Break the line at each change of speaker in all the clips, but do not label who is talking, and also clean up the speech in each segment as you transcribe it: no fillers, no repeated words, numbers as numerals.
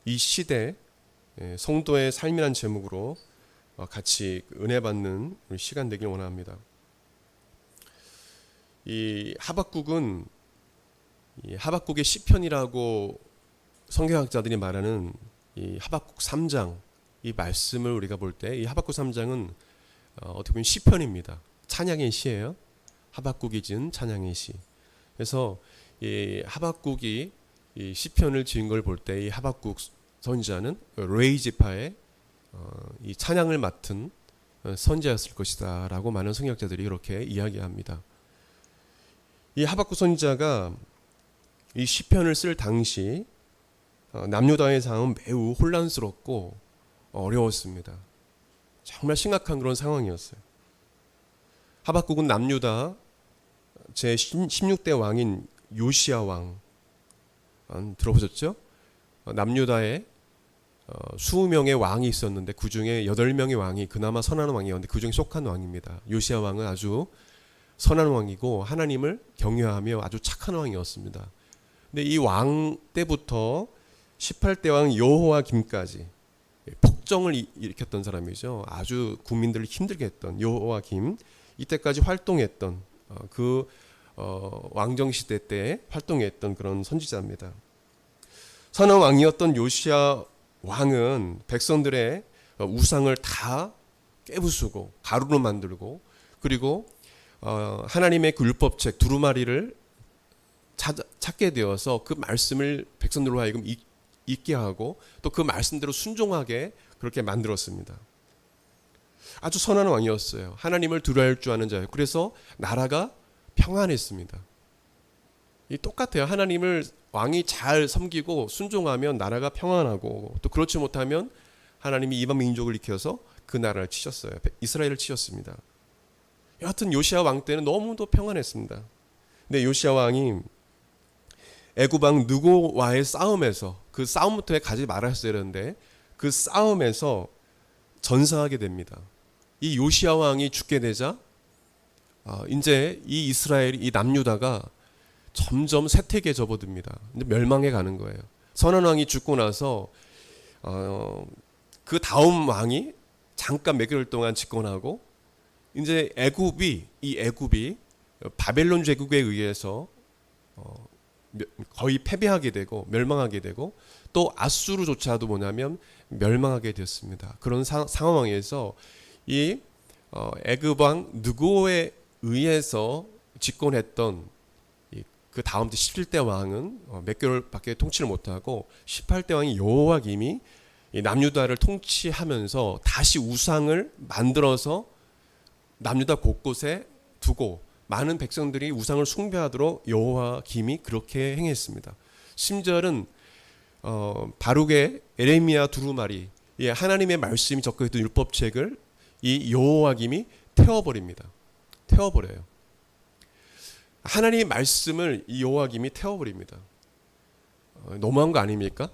이 시대 성도의 삶이란 제목으로 같이 은혜 받는 시간 되길 원합니다. 이 하박국은 이 하박국의 시편이라고 성경학자들이 말하는 이 하박국 3장 이 말씀을 우리가 볼 때 이 하박국 3장은 어떻게 보면 시편입니다. 찬양의 시예요. 하박국이 지은 찬양의 시. 그래서 이 하박국이 이 시편을 지은 걸 볼 때 이 하박국 선지자는 레이지파의 이 찬양을 맡은 선지자였을 것이다라고 많은 성경학자들이 이렇게 이야기합니다. 이 하박국 선지자가 이 시편을 쓸 당시 남유다의 상황은 매우 혼란스럽고 어려웠습니다. 정말 심각한 그런 상황이었어요. 하박국은 남유다 제 16대 왕인 요시야 왕 들어보셨죠? 남유다에 20명의 왕이 있었는데 그 중에 8명의 왕이 그나마 선한 왕이었는데 그 중에 속한 왕입니다. 요시야 왕은 아주 선한 왕이고 하나님을 경외하며 아주 착한 왕이었습니다. 근데 이 왕 때부터 18대 왕 여호와김까지 폭정을 일으켰던 사람이죠. 아주 국민들을 힘들게 했던 여호와김, 이때까지 활동했던 그 왕정 시대 때 활동했던 그런 선지자입니다. 선한 왕이었던 요시야 왕은 백성들의 우상을 다 깨부수고 가루로 만들고 그리고 하나님의 그 율법책 두루마리를 찾게 되어서 그 말씀을 백성들로 하여금 잊게 하고 또 그 말씀대로 순종하게 그렇게 만들었습니다. 아주 선한 왕이었어요. 하나님을 두려워할 줄 아는 자예요. 그래서 나라가 평안했습니다. 이 똑같아요. 하나님을 왕이 잘 섬기고 순종하면 나라가 평안하고 또 그렇지 못하면 하나님이 이방 민족을 일으켜서 그 나라를 치셨어요. 이스라엘을 치셨습니다. 여하튼 요시야 왕 때는 너무도 평안했습니다. 근데 요시야 왕이 애굽 왕 느고와의 싸움에서 그 싸움부터 가지 말았어야 되는데 그 싸움에서 전사하게 됩니다. 이 요시야 왕이 죽게 되자 이제 이 이스라엘 이 남유다가 점점 쇠퇴기에 접어듭니다. 멸망해 가는 거예요. 선한 왕이 죽고 나서 그 다음 왕이 잠깐 몇 개월 동안 집권하고 이제 애굽이 바벨론 제국에 의해서 거의 패배하게 되고 멸망하게 되고 또 아수르조차도 뭐냐면 멸망하게 됐습니다. 그런 상황에서 이 애굽 왕 느고에 의해서 집권했던 그 다음 17대 왕은 몇 개월밖에 통치를 못하고 18대 왕이 여호와김이 남유다를 통치하면서 다시 우상을 만들어서 남유다 곳곳에 두고 많은 백성들이 우상을 숭배하도록 여호와김이 그렇게 행했습니다. 심지어는 바룩의 에레미야 두루마리 하나님의 말씀이 적혀있던 율법책을 이 여호와김이 태워버립니다. 태워버려요. 하나님의 말씀을 이 여호와김이 태워버립니다. 너무한 거 아닙니까?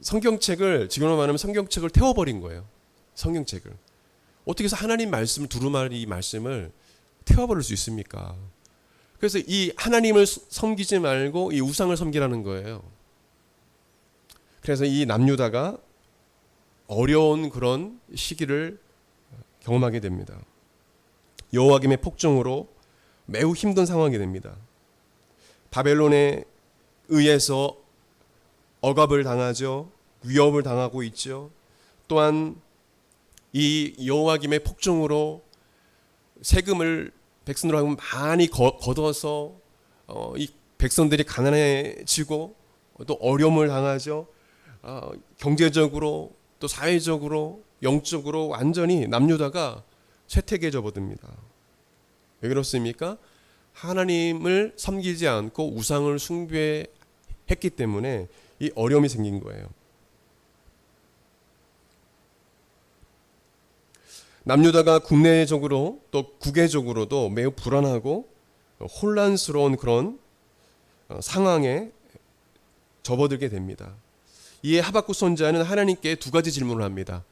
성경책을 지금으로 말하면 성경책을 태워버린 거예요. 성경책을 어떻게 해서 하나님 말씀을 두루마리 말씀을 태워버릴 수 있습니까? 그래서 이 하나님을 섬기지 말고 이 우상을 섬기라는 거예요. 그래서 이 남유다가 어려운 그런 시기를 경험하게 됩니다. 여호와김의 폭정으로 매우 힘든 상황이 됩니다. 바벨론에 의해서 억압을 당하죠. 위협을 당하고 있죠. 또한 이 여호와김의 폭정으로 세금을 백성들로 하여금 많이 걷어서 이 백성들이 가난해지고 또 어려움을 당하죠. 경제적으로 또 사회적으로 영적으로 완전히 남유다가 쇠퇴기에 접어듭니다. 왜 그렇습니까? 하나님을 섬기지 않고 우상을 숭배했기 때문에 이 어려움이 생긴 거예요. 남유다가 국내적으로 또 국외적으로도 매우 불안하고 혼란스러운 그런 상황에 접어들게 됩니다. 이에 하박국 선지자는 하나님께 두 가지 질문을 합니다.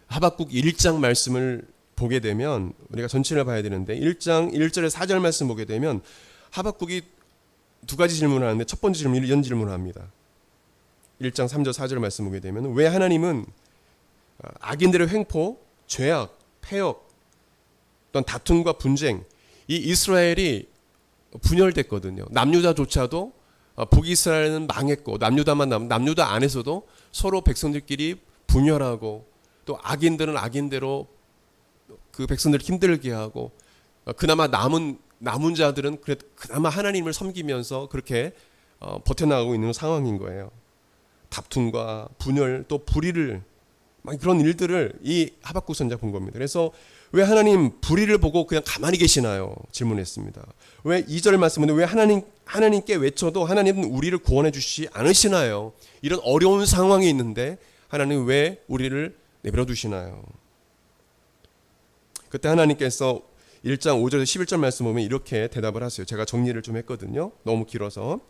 하박국 1장 말씀을 보게 되면 우리가 전체를 봐야 되는데 1장 1절에 4절 말씀 보게 되면 하박국이 두 가지 질문을 하는데 첫 번째 질문 이런 질문을 합니다. 1장 3절 4절 말씀 보게 되면 왜 하나님은 악인들의 횡포, 죄악, 폐역, 또는 다툼과 분쟁, 이 이스라엘이 분열됐거든요. 남유다조차도 북이스라엘은 망했고 남유다만 남은 남유다 안에서도 서로 백성들끼리 분열하고 또 악인들은 악인대로 그 백성들을 힘들게 하고 그나마 남은 자들은 그나마 하나님을 섬기면서 그렇게 버텨나가고 있는 상황인 거예요. 다툼과 분열 또 불의를 막 그런 일들을 이 하박국 선지자가 본 겁니다. 그래서 왜 하나님 불의를 보고 그냥 가만히 계시나요? 질문했습니다. 왜 2절 말씀은 왜 하나님께 외쳐도 하나님은 우리를 구원해 주시지 않으시나요? 이런 어려운 상황이 있는데 하나님 왜 우리를 내버려 두시나요? 그때 하나님께서 1장 5절에서 11절 말씀 보면 이렇게 대답을 하세요. 제가 정리를 좀 했거든요. 너무 길어서.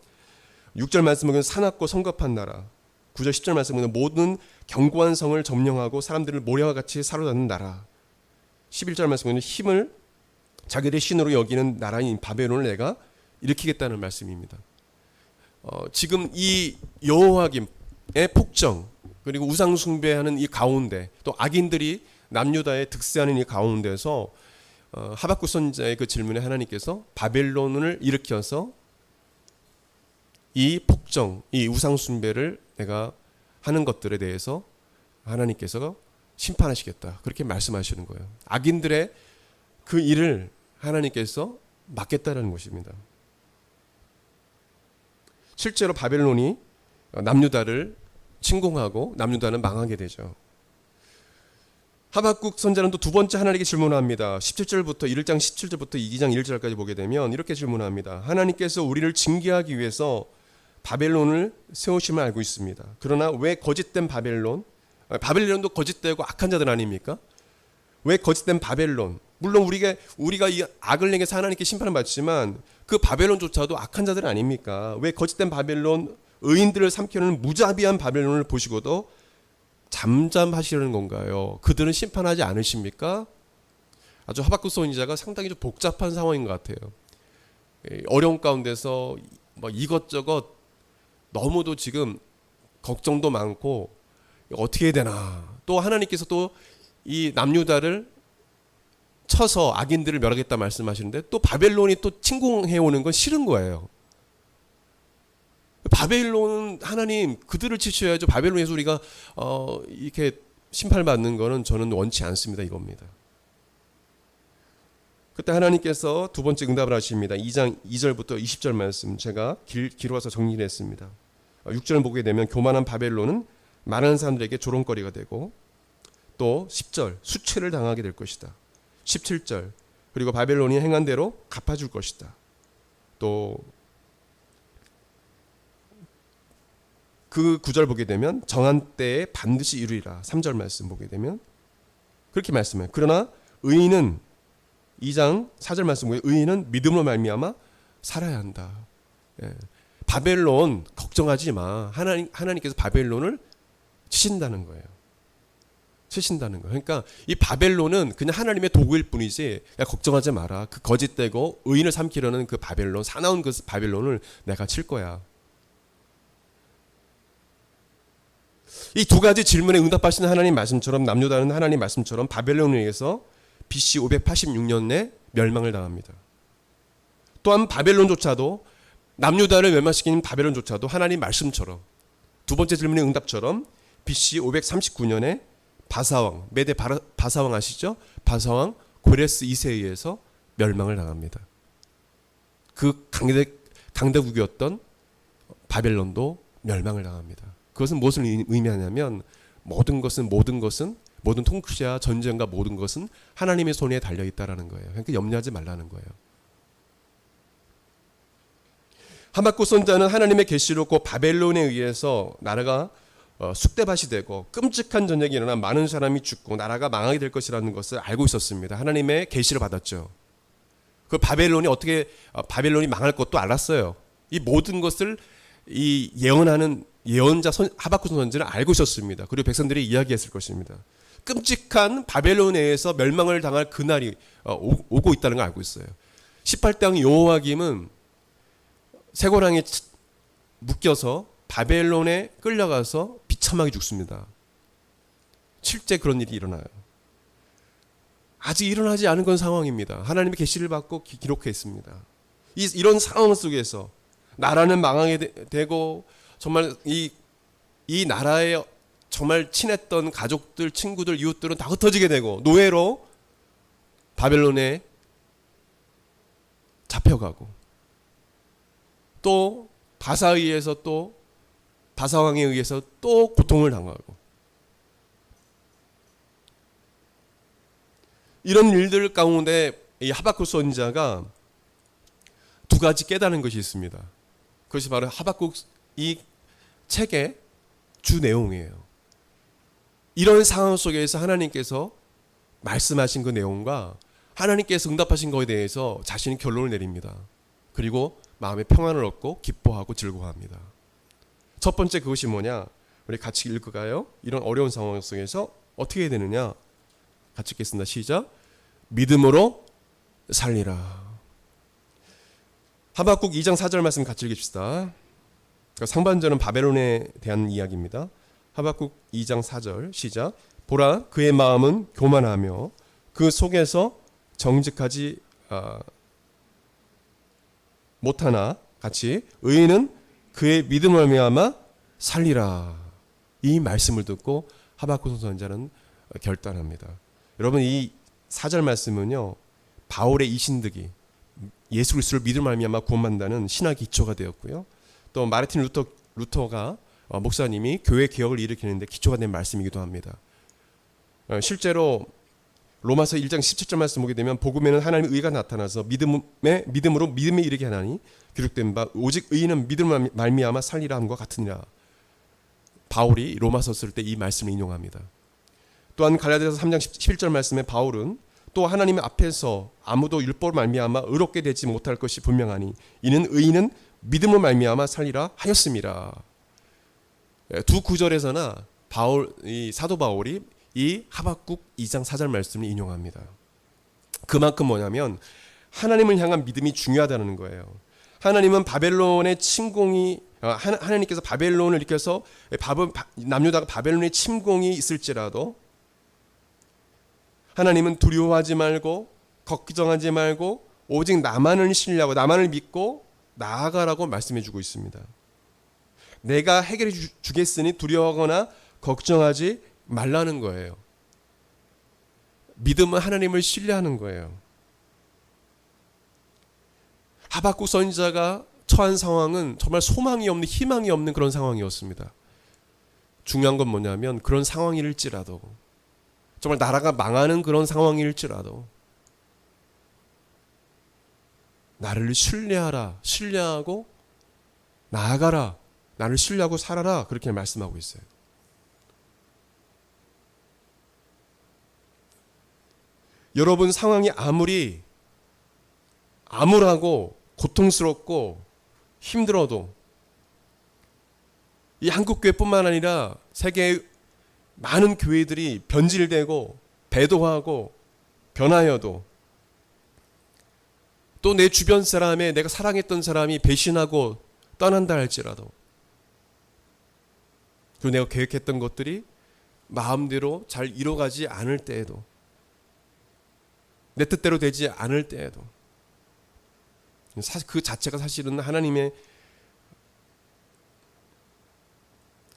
6절 말씀 보면 사납고 성급한 나라. 9절 10절 말씀 보면 모든 견고한 성을 점령하고 사람들을 모래와 같이 사로잡는 나라. 11절 말씀 보면 힘을 자기들의 신으로 여기는 나라인 바벨론을 내가 일으키겠다는 말씀입니다. 지금 이 여호와김의 폭정 그리고 우상 숭배하는 이 가운데 또 악인들이 남유다에 득세하는 이 가운데서 하박국 선지자의 그 질문에 하나님께서 바벨론을 일으켜서 이 폭정, 이 우상 숭배를 내가 하는 것들에 대해서 하나님께서 심판하시겠다. 그렇게 말씀하시는 거예요. 악인들의 그 일을 하나님께서 막겠다라는 것입니다. 실제로 바벨론이 남유다를 침공하고 남유다는 망하게 되죠. 하박국 선지자는 또 두 번째 하나님께 질문합니다. 17절부터 1장 17절부터 2장 1절까지 보게 되면 이렇게 질문합니다. 하나님께서 우리를 징계하기 위해서 바벨론을 세우심을 알고 있습니다. 그러나 왜 거짓된 바벨론도 거짓되고 악한 자들 아닙니까? 왜 거짓된 바벨론? 물론 우리가 이 악을 행해서 하나님께 심판을 받지만 그 바벨론조차도 악한 자들 아닙니까? 왜 거짓된 바벨론, 의인들을 삼키려는 무자비한 바벨론을 보시고도 잠잠하시려는 건가요? 그들은 심판하지 않으십니까? 아주 하박국 선지자가 상당히 좀 복잡한 상황인 것 같아요. 어려운 가운데서 이것저것 너무도 지금 걱정도 많고 어떻게 해야 되나. 또 하나님께서 또 이 남유다를 쳐서 악인들을 멸하겠다 말씀하시는데 또 바벨론이 또 침공해 오는 건 싫은 거예요. 바벨론은 하나님 그들을 치셔야죠. 바벨론에서 우리가 이렇게 심판받는 거는 저는 원치 않습니다. 이겁니다. 그때 하나님께서 두 번째 응답을 하십니다. 2장 2절부터 20절 말씀 제가 길어서 정리를 했습니다. 6절을 보게 되면 교만한 바벨론은 많은 사람들에게 조롱거리가 되고 또 10절 수치를 당하게 될 것이다. 17절 그리고 바벨론이 행한 대로 갚아줄 것이다. 또 그 9절 보게 되면 정한 때에 반드시 이루리라. 3절 말씀 보게 되면 그렇게 말씀해요. 그러나 의인은 2장 4절 말씀 보면 의인은 믿음으로 말미암아 살아야 한다. 예. 바벨론 걱정하지 마. 하나님께서 바벨론을 치신다는 거예요. 치신다는 거예요. 그러니까 이 바벨론은 그냥 하나님의 도구일 뿐이지 야, 걱정하지 마라. 그 거짓되고 의인을 삼키려는 그 바벨론, 사나운 그 바벨론을 내가 칠 거야. 이 두 가지 질문에 응답하시는 하나님 말씀처럼 남유다는 하나님 말씀처럼 바벨론에 의해서 BC 586년에 멸망을 당합니다. 또한 바벨론조차도 남유다를 멸망시킨 바벨론조차도 하나님 말씀처럼 두 번째 질문의 응답처럼 BC 539년에 바사왕, 메대 바사왕 아시죠? 바사왕 고레스 2세에 의해서 멸망을 당합니다. 그 강대국이었던 바벨론도 멸망을 당합니다. 그것은 무엇을 의미하냐면 모든 통치와 전쟁과 모든 것은 하나님의 손에 달려 있다라는 거예요. 그러니까 염려하지 말라는 거예요. 하박국 선지자는 하나님의 계시로 그 바벨론에 의해서 나라가 쑥대밭이 되고 끔찍한 전쟁이 일어나 많은 사람이 죽고 나라가 망하게 될 것이라는 것을 알고 있었습니다. 하나님의 계시를 받았죠. 그 바벨론이 바벨론이 망할 것도 알았어요. 이 모든 것을 이 예언하는 예언자 하박국 선지자는 알고 있었습니다. 그리고 백성들이 이야기했을 것입니다. 끔찍한 바벨론에 의해서 멸망을 당할 그날이 오고 있다는 걸 알고 있어요. 18대 왕 여호와김은 쇠고랑에 묶여서 바벨론에 끌려가서 비참하게 죽습니다. 실제 그런 일이 일어나요. 아직 일어나지 않은 건 상황입니다. 하나님의 계시를 받고 기록했습니다. 이런 상황 속에서 나라는 망하게 되고 정말 이 나라에 정말 친했던 가족들, 친구들, 이웃들은 다 흩어지게 되고 노예로 바벨론에 잡혀가고 또 바사왕에 의해서 또 고통을 당하고 이런 일들 가운데 이 하박국 선지자가 두 가지 깨달은 것이 있습니다. 그것이 바로 하박국 이 책의 주 내용이에요. 이런 상황 속에서 하나님께서 말씀하신 그 내용과 하나님께서 응답하신 것에 대해서 자신이 결론을 내립니다. 그리고 마음의 평안을 얻고 기뻐하고 즐거워합니다. 첫 번째 그것이 뭐냐? 우리 같이 읽을까요? 이런 어려운 상황 속에서 어떻게 해야 되느냐? 같이 읽겠습니다. 시작. 믿음으로 살리라. 하박국 2장 4절 말씀 같이 읽읍시다. 상반절은 바벨론에 대한 이야기입니다. 하박국 2장 4절 시작. 보라 그의 마음은 교만하며 그 속에서 정직하지 못하나 같이 의인은 그의 믿음을 말미암아 살리라. 이 말씀을 듣고 하박국 선지자는 결단합니다. 여러분 이 4절 말씀은요 바울의 이신득이 예수 그리스도를 믿음을 말미암아 구원받는다는 신학 기초가 되었고요. 또 마르틴 루터가 목사님이 교회 개혁을 일으키는데 기초가 된 말씀이기도 합니다. 실제로 로마서 1장 17절 말씀 보게 되면 복음에는 하나님의 의가 나타나서 믿음으로 믿음에 이르게 하나니 기록된 바 오직 의인은 믿음을 말미암아 살리라 함과 같으니라. 바울이 로마서 쓸 때 이 말씀을 인용합니다. 또한 갈라디아서 3장 11절 말씀에 바울은 또 하나님의 앞에서 아무도 율법을 말미암아 의롭게 되지 못할 것이 분명하니 이는 의인은 믿음을 말미암아 살리라 하였습니다. 두 구절에서나 사도 바울이 이 하박국 2장 4절 말씀을 인용합니다. 그만큼 뭐냐면 하나님을 향한 믿음이 중요하다는 거예요. 하나님은 바벨론의 침공이 하나님께서 바벨론을 일으켜서 남유다가 바벨론의 침공이 있을지라도 하나님은 두려워하지 말고 걱정하지 말고 오직 나만을 신뢰하고 나만을 믿고 나아가라고 말씀해 주고 있습니다. 내가 해결해 주겠으니 두려워하거나 걱정하지 말라는 거예요. 믿음은 하나님을 신뢰하는 거예요. 하박국 선지자가 처한 상황은 정말 소망이 없는 희망이 없는 그런 상황이었습니다. 중요한 건 뭐냐면 그런 상황일지라도 정말 나라가 망하는 그런 상황일지라도 나를 신뢰하라, 신뢰하고 나아가라, 나를 신뢰하고 살아라 그렇게 말씀하고 있어요. 여러분 상황이 아무리 암울하고 고통스럽고 힘들어도 이 한국교회뿐만 아니라 세계의 많은 교회들이 변질되고 배도하고 변하여도 또 내 주변 사람의 내가 사랑했던 사람이 배신하고 떠난다 할지라도 그리고 내가 계획했던 것들이 마음대로 잘 이루어가지 않을 때에도 내 뜻대로 되지 않을 때에도 그 자체가 사실은 하나님의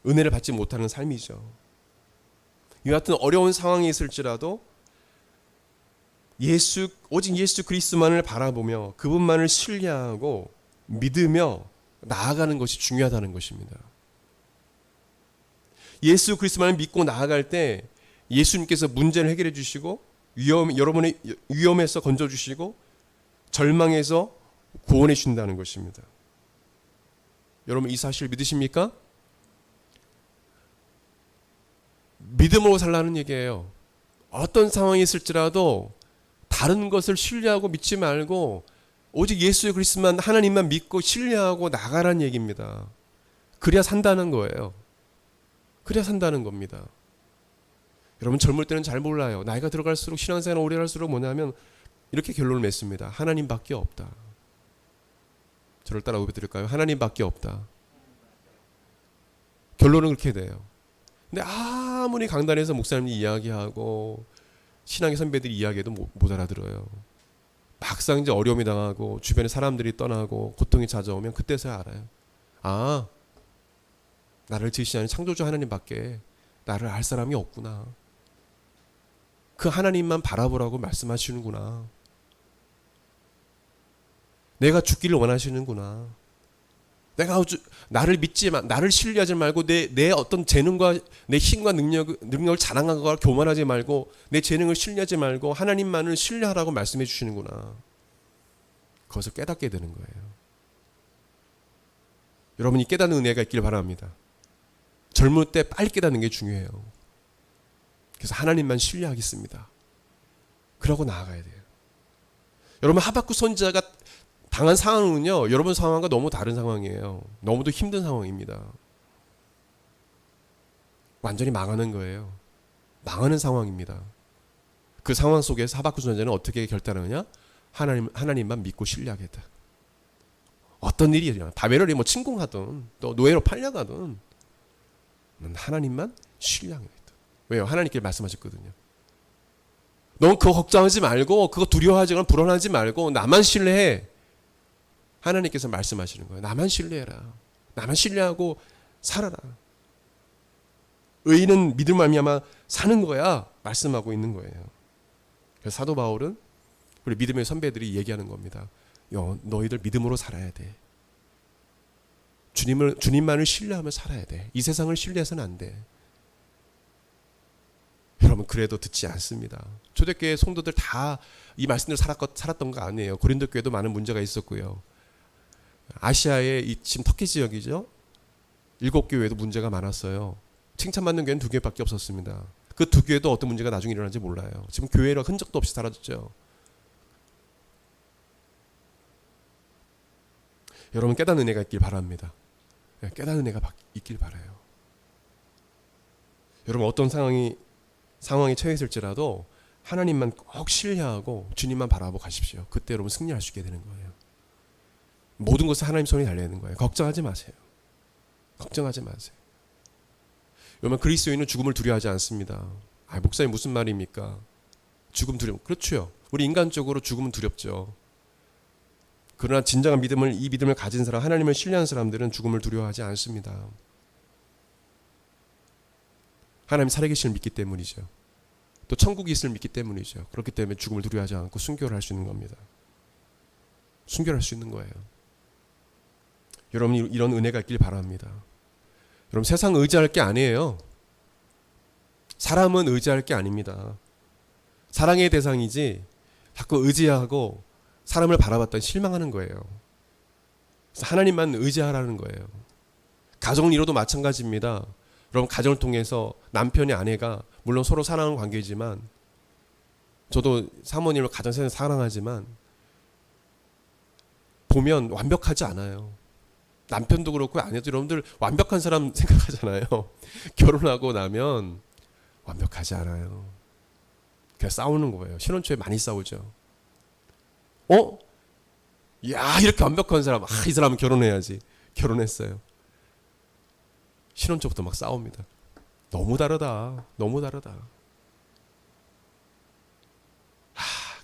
은혜를 받지 못하는 삶이죠. 이 같은 어려운 상황이 있을지라도 오직 예수 그리스도만을 바라보며 그분만을 신뢰하고 믿으며 나아가는 것이 중요하다는 것입니다. 예수 그리스도만을 믿고 나아갈 때 예수님께서 문제를 해결해 주시고 여러분의 위험에서 건져주시고 절망에서 구원해 주신다는 것입니다. 여러분 이 사실 믿으십니까? 믿음으로 살라는 얘기예요. 어떤 상황이 있을지라도 다른 것을 신뢰하고 믿지 말고 오직 예수 그리스도만 하나님만 믿고 신뢰하고 나가라는 얘기입니다. 그래야 산다는 거예요. 그래야 산다는 겁니다. 여러분 젊을 때는 잘 몰라요. 나이가 들어갈수록 신앙생활 오래 할수록 뭐냐면 이렇게 결론을 맺습니다. 하나님밖에 없다. 저를 따라 외쳐드릴까요? 하나님밖에 없다. 결론은 그렇게 돼요. 근데 아무리 강단에서 목사님이 이야기하고 신앙의 선배들이 이야기해도 못 알아들어요. 막상 이제 어려움이 당하고 주변에 사람들이 떠나고 고통이 찾아오면 그때서야 알아요. 아, 나를 지으시는 창조주 하나님밖에 나를 알 사람이 없구나. 그 하나님만 바라보라고 말씀하시는구나. 내가 죽기를 원하시는구나. 내가 나를 나를 신뢰하지 말고 내 어떤 재능과 내 힘과 능력을 자랑하는 걸 교만하지 말고 내 재능을 신뢰하지 말고 하나님만을 신뢰하라고 말씀해 주시는구나. 그것을 깨닫게 되는 거예요. 여러분이 깨닫는 은혜가 있길 바랍니다. 젊을 때 빨리 깨닫는 게 중요해요. 그래서 하나님만 신뢰하겠습니다. 그러고 나아가야 돼요. 여러분 하박국 선지자가 당한 상황은요, 여러분 상황과 너무 다른 상황이에요. 너무도 힘든 상황입니다. 완전히 망하는 거예요. 망하는 상황입니다. 그 상황 속에서 하박국 선지자는 어떻게 결단하느냐? 하나님만 믿고 신뢰하겠다. 어떤 일이 일어나, 바벨론이 뭐 침공하든 또 노예로 팔려가든 하나님만 신뢰하겠다. 왜요? 하나님께 말씀하셨거든요. 넌 그거 걱정하지 말고 그거 두려워하거나 불안하지 말고 나만 신뢰해. 하나님께서 말씀하시는 거예요. 나만 신뢰해라. 나만 신뢰하고 살아라. 의인은 믿음 말미암아 사는 거야. 말씀하고 있는 거예요. 그래서 사도 바울은 우리 믿음의 선배들이 얘기하는 겁니다. 너희들 믿음으로 살아야 돼. 주님만을 신뢰하며 살아야 돼. 이 세상을 신뢰해서는 안 돼. 여러분 그래도 듣지 않습니다. 초대교회 성도들 다 이 말씀대로 살았던 거 아니에요. 고린도 교회도 많은 문제가 있었고요. 아시아의 지금 터키 지역이죠. 7교회도 문제가 많았어요. 칭찬받는 교회는 2교회밖에 없었습니다. 그 2교회도 어떤 문제가 나중에 일어난지 몰라요. 지금 교회로 흔적도 없이 사라졌죠. 여러분 깨닫는 은혜가 있길 바랍니다. 깨닫는 은혜가 있길 바라요. 여러분 어떤 상황이 처해있을지라도 하나님만 꼭 신뢰하고 주님만 바라보고 가십시오. 그때 여러분 승리할 수 있게 되는 거예요. 모든 것은 하나님 손에 달려있는 거예요. 걱정하지 마세요. 걱정하지 마세요. 여러분 그리스도인은 죽음을 두려워하지 않습니다. 목사님 무슨 말입니까? 죽음 두려움. 그렇죠. 우리 인간적으로 죽음은 두렵죠. 그러나 진정한 이 믿음을 가진 사람, 하나님을 신뢰하는 사람들은 죽음을 두려워하지 않습니다. 하나님 살아계심을 믿기 때문이죠. 또 천국이 있음을 믿기 때문이죠. 그렇기 때문에 죽음을 두려워하지 않고 순교를 할 수 있는 겁니다. 순교를 할 수 있는 거예요. 여러분 이런 은혜가 있길 바랍니다. 여러분 세상 의지할 게 아니에요. 사람은 의지할 게 아닙니다. 사랑의 대상이지 자꾸 의지하고 사람을 바라봤더니 실망하는 거예요. 그래서 하나님만 의지하라는 거예요. 가정을 이뤄도 마찬가지입니다. 여러분 가정을 통해서 남편이 아내가 물론 서로 사랑하는 관계이지만 저도 사모님을 가정에서 사랑하지만 보면 완벽하지 않아요. 남편도 그렇고 아내도 여러분들 완벽한 사람 생각하잖아요. 결혼하고 나면 완벽하지 않아요. 그래서 싸우는 거예요. 신혼 초에 많이 싸우죠. 야 이렇게 완벽한 사람, 이 사람은 결혼해야지. 결혼했어요. 신혼 초부터 막 싸웁니다. 너무 다르다. 너무 다르다.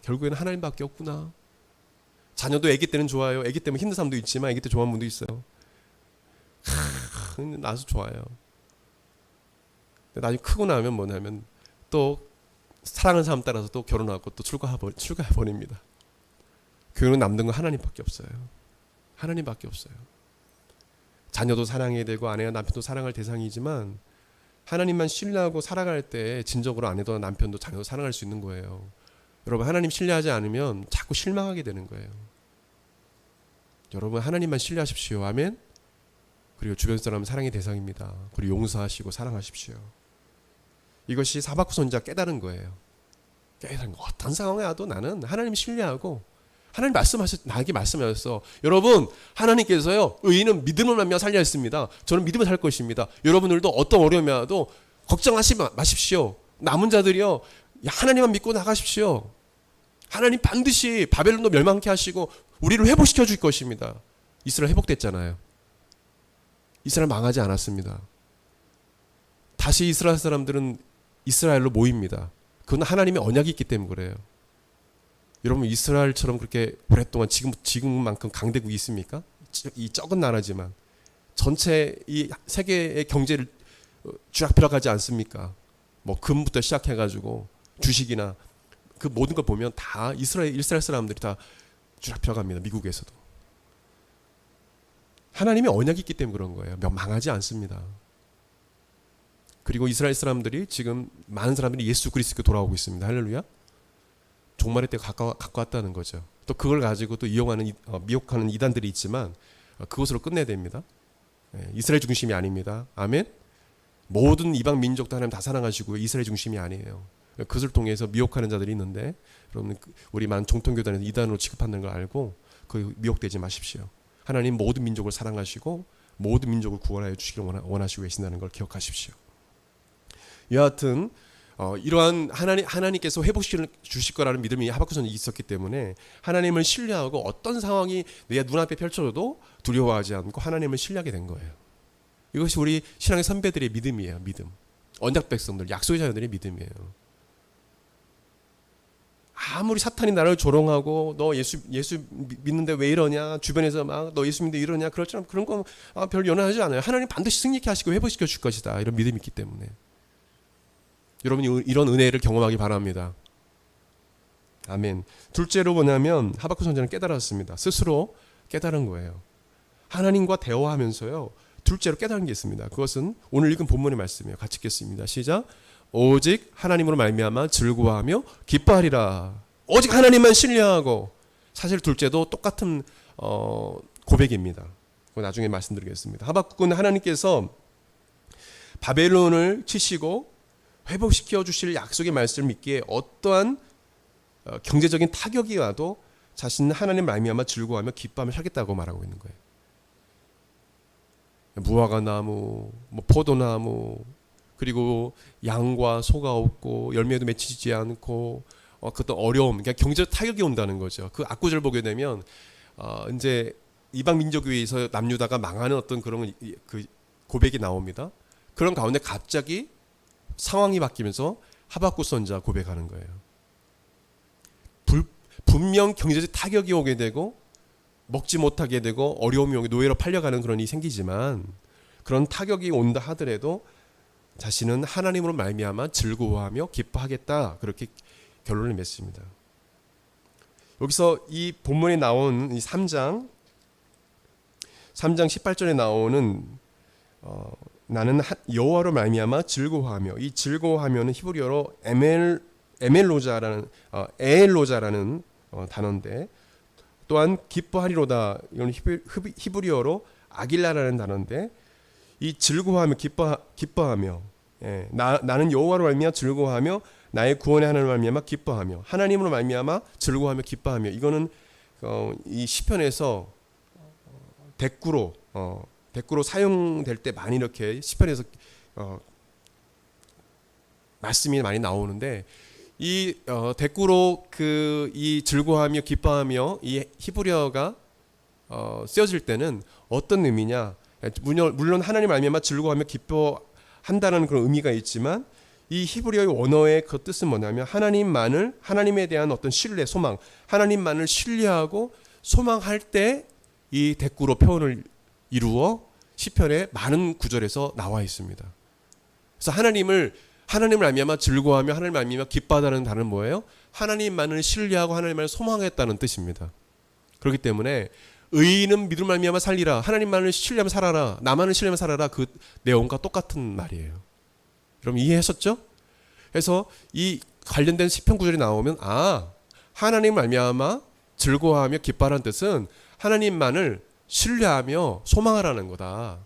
결국에는 하나님밖에 없구나. 자녀도 아기 때는 좋아요. 아기 때문에 힘든 사람도 있지만 아기 때 좋아하는 분도 있어요. 나서 좋아요. 나중에 크고 나면 뭐냐면 또 사랑하는 사람 따라서 또 결혼하고 또 출가해버립니다. 교회는 남는 건 하나님밖에 없어요. 하나님밖에 없어요. 자녀도 사랑해야 되고 아내와 남편도 사랑할 대상이지만 하나님만 신뢰하고 살아갈 때 진정으로 아내도 남편도 자녀도 사랑할 수 있는 거예요. 여러분 하나님 신뢰하지 않으면 자꾸 실망하게 되는 거예요. 여러분 하나님만 신뢰하십시오. 아멘. 그리고 주변 사람은 사랑의 대상입니다. 그리고 용서하시고 사랑하십시오. 이것이 하박국 선지자가 깨달은 거예요. 깨달은 거. 어떤 상황에 와도 나는 하나님 신뢰하고 하나님 나에게 말씀하셨어. 여러분 하나님께서요 의인은 믿음을 말미암아 살려 했습니다. 저는 믿음을 살 것입니다. 여러분들도 어떤 어려움이 와도 걱정하지 마십시오. 남은 자들이요 하나님만 믿고 나가십시오. 하나님 반드시 바벨론도 멸망케 하시고 우리를 회복시켜 줄 것입니다. 이스라엘 회복됐잖아요. 이스라엘 망하지 않았습니다. 다시 이스라엘 사람들은 이스라엘로 모입니다. 그건 하나님의 언약이 있기 때문에 그래요. 여러분 이스라엘처럼 그렇게 오랫동안 지금만큼 강대국이 있습니까? 이 적은 나라지만 전체 이 세계의 경제를 쥐락펴락하지 않습니까? 뭐 금부터 시작해가지고 주식이나 그 모든 걸 보면 다 이스라엘 사람들이 다 쥐락펴락합니다. 미국에서도. 하나님의 언약이 있기 때문에 그런 거예요. 망하지 않습니다. 그리고 이스라엘 사람들이 지금 많은 사람들이 예수 그리스도께 돌아오고 있습니다. 할렐루야. 종말의 때가 가까웠다는 거죠. 또 그걸 가지고 또 미혹하는 이단들이 있지만 그것으로 끝내야 됩니다. 이스라엘 중심이 아닙니다. 아멘. 모든 이방 민족도 하나님 다 사랑하시고 이스라엘 중심이 아니에요. 그것을 통해서 미혹하는 자들이 있는데 여러분 우리 많은 정통교단에서 이단으로 취급한다는 걸 알고 그 미혹되지 마십시오. 하나님 모든 민족을 사랑하시고 모든 민족을 구원하여 주시기를 원하시고 계신다는 걸 기억하십시오. 여하튼 이러한 하나님께서 회복시켜 주실 거라는 믿음이 하박국 선지자에 있었기 때문에 하나님을 신뢰하고 어떤 상황이 내 눈앞에 펼쳐져도 두려워하지 않고 하나님을 신뢰하게 된 거예요. 이것이 우리 신앙의 선배들의 믿음이에요. 믿음. 언약 백성들, 약속의 자녀들의 믿음이에요. 아무리 사탄이 나를 조롱하고 너 예수 믿는데 왜 이러냐, 주변에서 막 너 예수 믿는데 이러냐, 그렇지만 그런 건 별 연연하지 않아요. 하나님 반드시 승리케 하시고 회복시켜 줄 것이다. 이런 믿음이 있기 때문에 여러분이 이런 은혜를 경험하기 바랍니다. 아멘. 둘째로 뭐냐면 하박국 선지자는 깨달았습니다. 스스로 깨달은 거예요. 하나님과 대화하면서요. 둘째로 깨달은 게 있습니다. 그것은 오늘 읽은 본문의 말씀이에요. 같이 읽겠습니다. 시작. 오직 하나님으로 말미암아 즐거워하며 기뻐하리라. 오직 하나님만 신뢰하고. 사실 둘째도 똑같은 고백입니다. 나중에 말씀드리겠습니다. 하박국은 하나님께서 바벨론을 치시고 회복시켜 주실 약속의 말씀을 믿기에 어떠한 경제적인 타격이 와도 자신은 하나님 말미암아 즐거워하며 기뻐하며 살겠다고 말하고 있는 거예요. 무화과 나무, 포도나무, 그리고 양과 소가 없고 열매도 맺히지 않고 그것도 어려움, 그러니까 경제적 타격이 온다는 거죠. 그 악구절을 보게 되면 이제 이방 민족 위에서 남유다가 망하는 어떤 그런 그 고백이 나옵니다. 그런 가운데 갑자기 상황이 바뀌면서 하박국 선지자 고백하는 거예요. 분명 경제적 타격이 오게 되고 먹지 못하게 되고 어려움이 오게 노예로 팔려가는 그런 일이 생기지만 그런 타격이 온다 하더라도 자신은 하나님으로 말미암아 즐거워하며 기뻐하겠다. 그렇게 결론을 맺습니다. 여기서 이 본문에 나온 이 3장 18절에 나오는 나는 여호와로 말미암아 즐거워하며, 이 즐거워하면은 히브리어로 에멜로자라는 단어인데, 또한 기뻐하리로다 이건 히브리어로 아길라라는 단어인데, 이 즐거워하며 기뻐하며, 나는 여호와로 말미암아 즐거워하며 나의 구원의 하나님으로 말미암아 기뻐하며, 하나님으로 말미암아 즐거워하며 기뻐하며, 이거는 이 시편에서 대꾸로 사용될 때 많이 이렇게 시편에서 말씀이 많이 나오는데, 이 대꾸로 이 즐거워하며 기뻐하며 이 히브리어가 쓰여질 때는 어떤 의미냐? 물론 하나님 말미암아 즐거워하며 기뻐한다는 그런 의미가 있지만, 이 히브리어의 원어의 그 뜻은 뭐냐면 하나님에 대한 어떤 신뢰, 소망, 하나님만을 신뢰하고 소망할 때 이 대꾸로 표현을 이루어 시편의 많은 구절에서 나와 있습니다. 그래서 하나님을 말미암아 즐거워하며 하나님 말미암아 기뻐하다는 단어는 뭐예요? 하나님만을 신뢰하고 하나님만을 소망했다는 뜻입니다. 그렇기 때문에 의인은 믿음 말미암아 살리라, 하나님만을 신뢰하며 살아라, 나만을 신뢰하며 살아라, 그 내용과 똑같은 말이에요. 여러분 이해하셨죠? 그래서 이 관련된 시편 구절이 나오면 하나님 말미암아 즐거워하며 기뻐하라는 뜻은 하나님만을 신뢰하며 소망하라는 거다.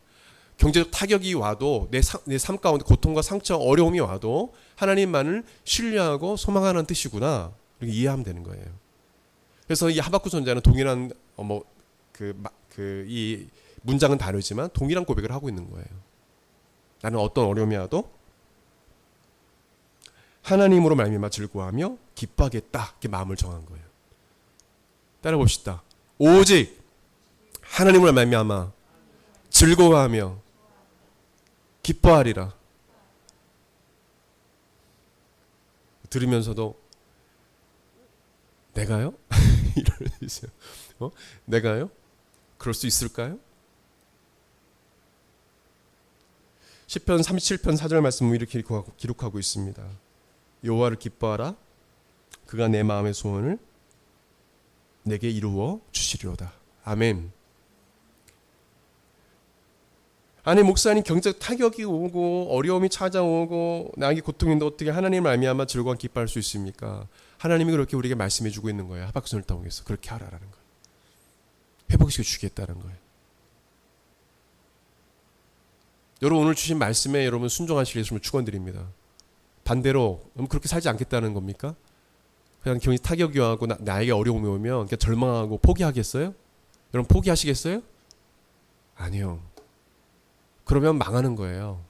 경제적 타격이 와도 내 삶 가운데 고통과 상처, 어려움이 와도 하나님만을 신뢰하고 소망하는 뜻이구나. 이렇게 이해하면 되는 거예요. 그래서 이 하박국 선지자는 동일한 이 문장은 다르지만 동일한 고백을 하고 있는 거예요. 나는 어떤 어려움이 와도 하나님으로 말미암아 즐거워하며 기뻐하겠다. 이렇게 마음을 정한 거예요. 따라 봅시다. 오직 하나님으로 말미암아 즐거워하며 기뻐하리라. 들으면서도 내가요? 이러세요. 내가요? 그럴 수 있을까요? 시편 37편 4절 말씀을 이렇게 기록하고 있습니다. 여호와를 기뻐하라. 그가 내 마음의 소원을 내게 이루어 주시리로다. 아멘. 아니 목사님 경제적 타격이 오고 어려움이 찾아오고 나에게 고통인데 어떻게 하나님을 말미암아 즐거운 기뻐할 수 있습니까? 하나님이 그렇게 우리에게 말씀해 주고 있는 거예요. 하박국을 통해서 그렇게 하라라는 거예요. 회복시켜 주겠다는 거예요. 여러분 오늘 주신 말씀에 여러분 순종하시길 예수님을 축원드립니다. 반대로 그렇게 살지 않겠다는 겁니까? 그냥 경제 타격이 오고 나에게 어려움이 오면 그냥 절망하고 포기하겠어요? 여러분 포기하시겠어요? 아니요. 그러면 망하는 거예요.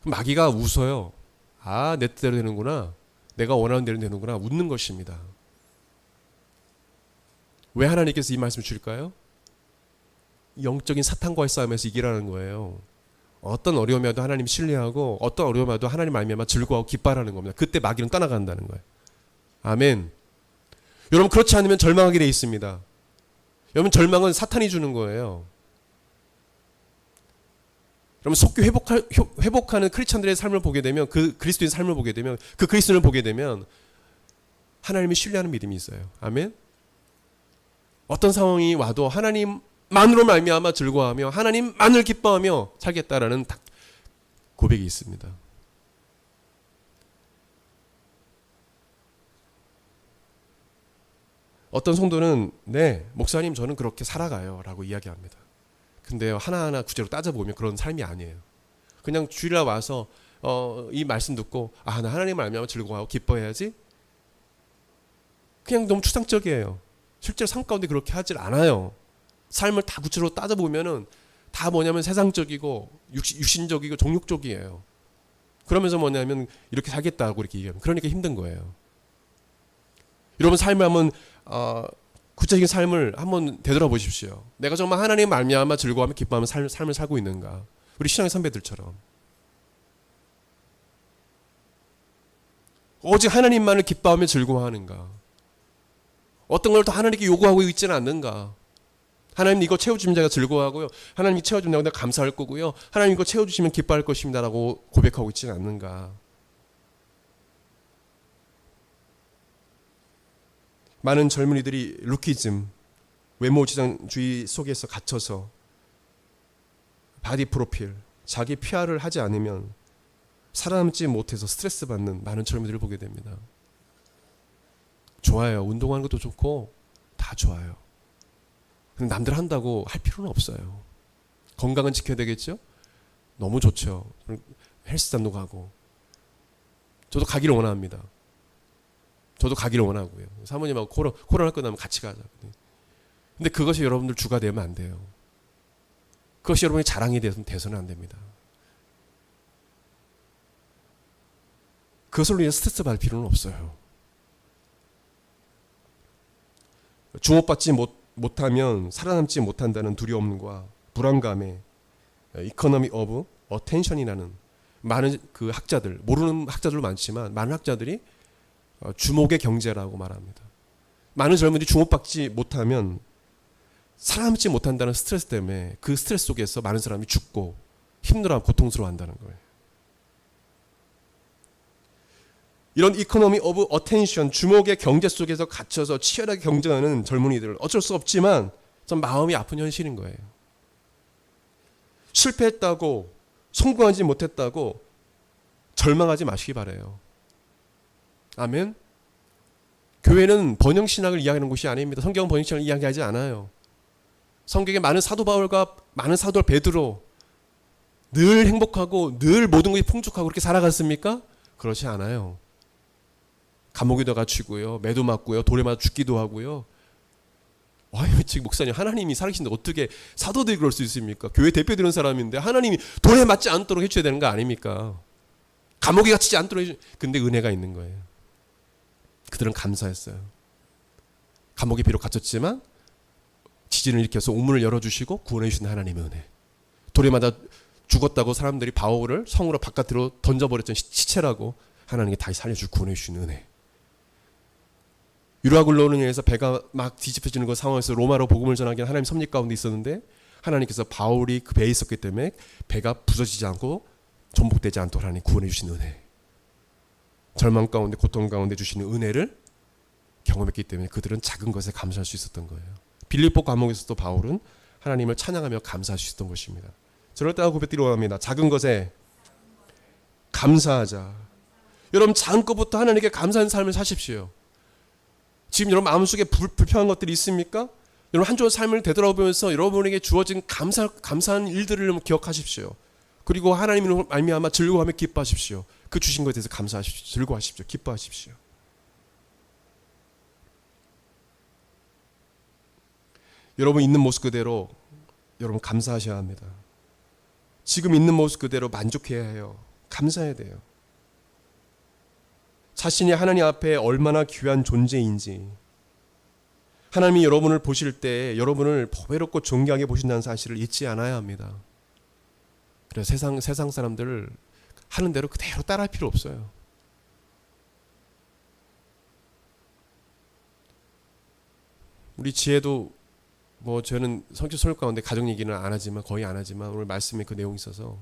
마귀가 웃어요. 아, 내 뜻대로 되는구나. 내가 원하는 대로 되는구나. 웃는 것입니다. 왜 하나님께서 이 말씀을 주실까요? 영적인 사탄과의 싸움에서 이기라는 거예요. 어떤 어려움이 와도 하나님 신뢰하고 어떤 어려움이 와도 하나님 말미암아 즐거워하고 기뻐하라는 겁니다. 그때 마귀는 떠나간다는 거예요. 아멘. 여러분 그렇지 않으면 절망하게 돼 있습니다. 여러분 절망은 사탄이 주는 거예요. 여러분 속교 회복하는 크리스천들의 삶을 보게 되면 그 그리스도인 삶을 보게 되면 그 그리스도인을 보게 되면 하나님이 신뢰하는 믿음이 있어요. 아멘. 어떤 상황이 와도 하나님만으로 말미암아 즐거워하며 하나님만을 기뻐하며 살겠다라는 고백이 있습니다. 어떤 성도는 네 목사님 저는 그렇게 살아가요 라고 이야기합니다. 근데요 하나하나 구체로 따져보면 그런 삶이 아니에요. 그냥 주일날 와서 이 말씀 듣고 나 하나님을 알면 즐거워하고 기뻐해야지. 그냥 너무 추상적이에요. 실제로 삶 가운데 그렇게 하질 않아요. 삶을 다 구체로 따져보면은 다 뭐냐면 세상적이고 육신적이고 종육적이에요. 그러면서 뭐냐면 이렇게 살겠다고 이렇게 얘기하면 그러니까 힘든 거예요. 여러분 삶을 한번 구체적인 삶을 한번 되돌아보십시오. 내가 정말 하나님 말미암아 즐거워하며 기뻐하며 삶을 살고 있는가? 우리 신앙의 선배들처럼 오직 하나님만을 기뻐하며 즐거워하는가? 어떤 걸 더 하나님께 요구하고 있지는 않는가? 하나님 이거 채워주시면 제가 즐거워하고요. 하나님이 채워준다고 내가 감사할 거고요. 하나님 이거 채워주시면 기뻐할 것입니다라고 고백하고 있지는 않는가? 많은 젊은이들이 루키즘, 외모지상주의 속에서 갇혀서 바디 프로필, 자기 PR을 하지 않으면 살아남지 못해서 스트레스 받는 많은 젊은이들을 보게 됩니다. 좋아요. 운동하는 것도 좋고 다 좋아요. 근데 남들 한다고 할 필요는 없어요. 건강은 지켜야 되겠죠? 너무 좋죠. 헬스장도 가고. 저도 가기를 원합니다. 저도 가기를 원하고요. 사모님하고 코로나 끝나면 같이 가자. 근데 그것이 여러분들 주가 되면 안 돼요. 그것이 여러분의 자랑이 돼서는 안 됩니다. 그것으로 인해 스트레스 받을 필요는 없어요. 주목받지 못하면 살아남지 못한다는 두려움과 불안감에 이코노미 오브 어텐션이라는 많은 그 학자들, 모르는 학자들 많지만 많은 학자들이 주목의 경제라고 말합니다. 많은 젊은이들이 주목받지 못하면 살아남지 못한다는 스트레스 때문에 그 스트레스 속에서 많은 사람이 죽고 힘들어하고 고통스러워한다는 거예요. 이런 이코노미 오브 어텐션, 주목의 경제 속에서 갇혀서 치열하게 경쟁하는 젊은이들 어쩔 수 없지만 좀 마음이 아픈 현실인 거예요. 실패했다고 성공하지 못했다고 절망하지 마시기 바라요. 아멘. 교회는 번영신학을 이야기하는 곳이 아닙니다. 성경은 번영신학을 이야기하지 않아요. 성경에 많은 사도 바울과 많은 사도 베드로 늘 행복하고 늘 모든 것이 풍족하고 그렇게 살아갔습니까? 그렇지 않아요. 감옥에도 갇히고요. 매도 맞고요. 돌에 맞아 죽기도 하고요. 지금 목사님 하나님이 살아계신데 어떻게 사도들이 그럴 수 있습니까? 교회 대표 되는 사람인데 하나님이 돌에 맞지 않도록 해줘야 되는 거 아닙니까? 감옥에 갇히지 않도록 해줘. 근데 은혜가 있는 거예요. 그들은 감사했어요. 감옥에 비록 갇혔지만 지진을 일으켜서 우문을 열어주시고 구원해 주신 하나님의 은혜. 돌에 맞아 죽었다고 사람들이 바울을 성으로 바깥으로 던져버렸던 시체라고 하나님께 다시 살려주고 구원해 주시는 은혜. 유라굴로는 여기서 배가 막 뒤집혀지는 그 상황에서 로마로 복음을 전하기는 하나님 섭리 가운데 있었는데 하나님께서 바울이 그 배에 있었기 때문에 배가 부서지지 않고 전복되지 않도록 하나님 구원해 주시는 은혜. 절망 가운데 고통 가운데 주시는 은혜를 경험했기 때문에 그들은 작은 것에 감사할 수 있었던 거예요. 빌립보 감옥에서도 바울은 하나님을 찬양하며 감사할 수 있었던 것입니다. 저럴 때가 고백드리러 합니다. 작은 것에 감사하자. 여러분 작은 것부터 하나님께 감사하는 삶을 사십시오. 지금 여러분 마음속에 불편한 것들이 있습니까? 여러분 한 주의 삶을 되돌아보면서 여러분에게 주어진 감사한 일들을 기억하십시오. 그리고 하나님으로 말미암아 즐거워하며 기뻐하십시오. 그 주신 것에 대해서 감사하십시오. 즐거워하십시오. 기뻐하십시오. 여러분 있는 모습 그대로 여러분 감사하셔야 합니다. 지금 있는 모습 그대로 만족해야 해요. 감사해야 돼요. 자신이 하나님 앞에 얼마나 귀한 존재인지, 하나님이 여러분을 보실 때 여러분을 보배롭고 존귀하게 보신다는 사실을 잊지 않아야 합니다. 그래서 세상 사람들을 하는 대로 그대로 따라할 필요 없어요. 우리 지혜도 저는 성격 설교 가운데 가정 얘기는 안 하지만 거의 안 하지만 오늘 말씀에 그 내용이 있어서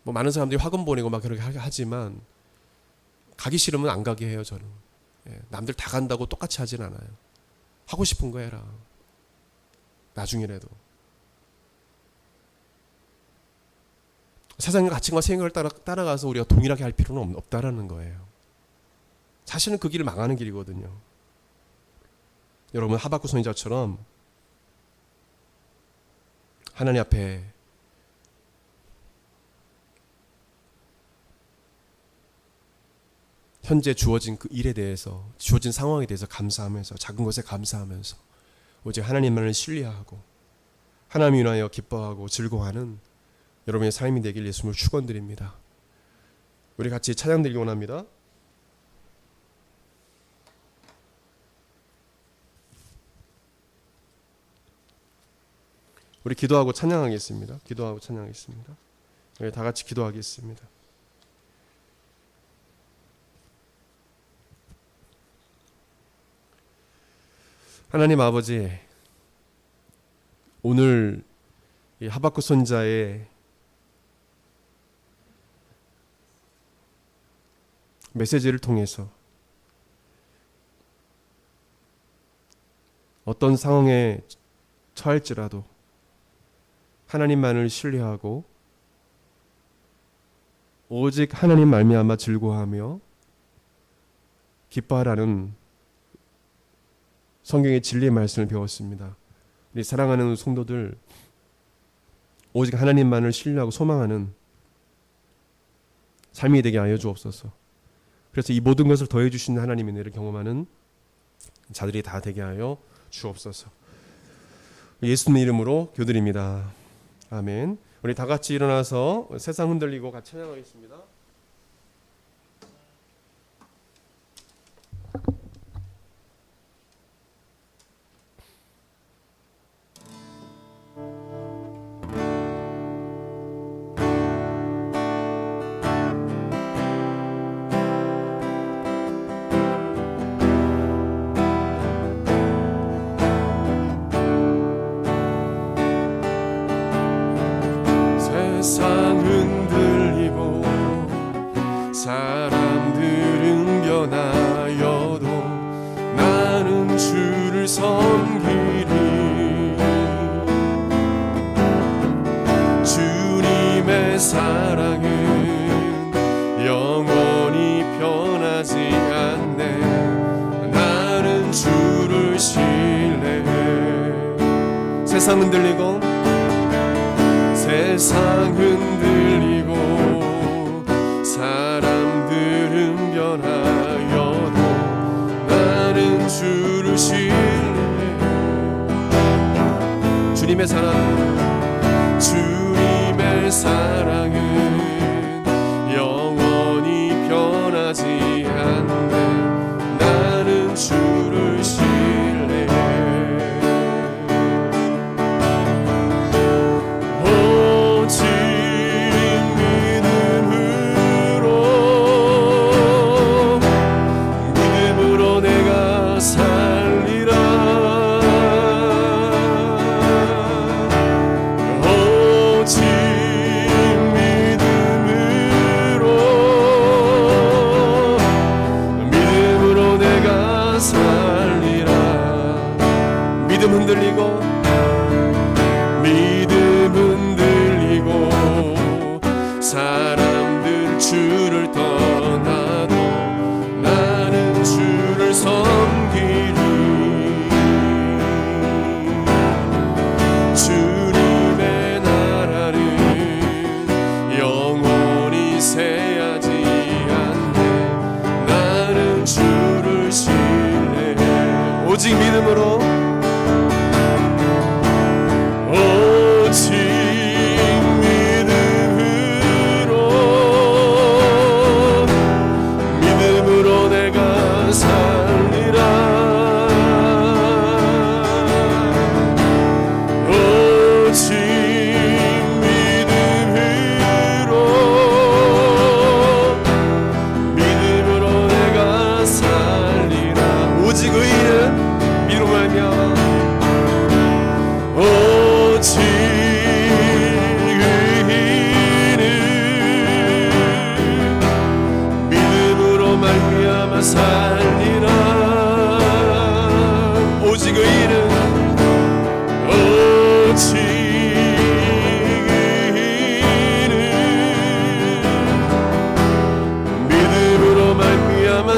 많은 사람들이 학원 보내고 막 그렇게 하지만 가기 싫으면 안 가게 해요. 저는 남들 다 간다고 똑같이 하진 않아요. 하고 싶은 거 해라. 나중이라도 세상의 가치과 생각을 따라가서 우리가 동일하게 할 필요는 없다라는 거예요. 사실은 그 길을 망하는 길이거든요. 여러분 하박국 선지자처럼 하나님 앞에 현재 주어진 그 일에 대해서, 주어진 상황에 대해서 감사하면서, 작은 것에 감사하면서 오직 하나님만을 신뢰하고 하나님 인하여 기뻐하고 즐거워하는 여러분의 삶이 되길 예수님을 축원드립니다. 우리 같이 찬양 드리기 원합니다. 우리 기도하고 찬양하겠습니다. 기도하고 찬양하겠습니다. 우리 다 같이 기도하겠습니다. 하나님 아버지, 오늘 이 하박국 선지자의 메시지를 통해서 어떤 상황에 처할지라도 하나님만을 신뢰하고 오직 하나님 말미암아 즐거워하며 기뻐하라는 성경의 진리의 말씀을 배웠습니다. 우리 사랑하는 성도들, 오직 하나님만을 신뢰하고 소망하는 삶이 되게 하여 주옵소서. 그래서 이 모든 것을 더해 주시는 하나님의 은혜를 경험하는 자들이 다 되게 하여 주옵소서. 예수님 이름으로 기도드립니다. 아멘. 우리 다 같이 일어나서 세상 흔들리고 같이 찬양하겠습니다. 세상 흔들리고 사람들은 변하여도 나는 주를 섬기리. 주님의 사랑은 영원히 변하지 않네. 나는 주를 신뢰해. 세상 흔들리고 세상 흔들리고 사람들은 변하여도 나는 주를 신뢰해. 주님의 사랑은 영원히 변하지 않네. 나는 주를 신뢰해. 오직 믿음으로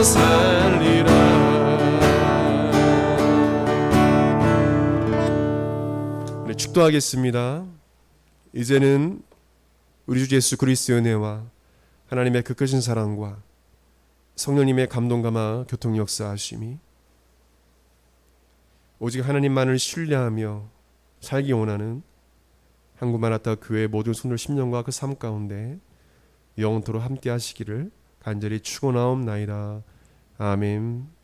살리라. 네, 축도하겠습니다. 이제는 우리 주 예수 그리스도의 은혜와 하나님의 그 크신 사랑과 성령님의 감동 감화 교통 역사하심이 오직 하나님만을 신뢰하며 살기 원하는 한국마라타 교회 모든 손들 10년과 그 삶 가운데 영원토록 함께 하시기를 간절히 축원하옵나이다. 아멘.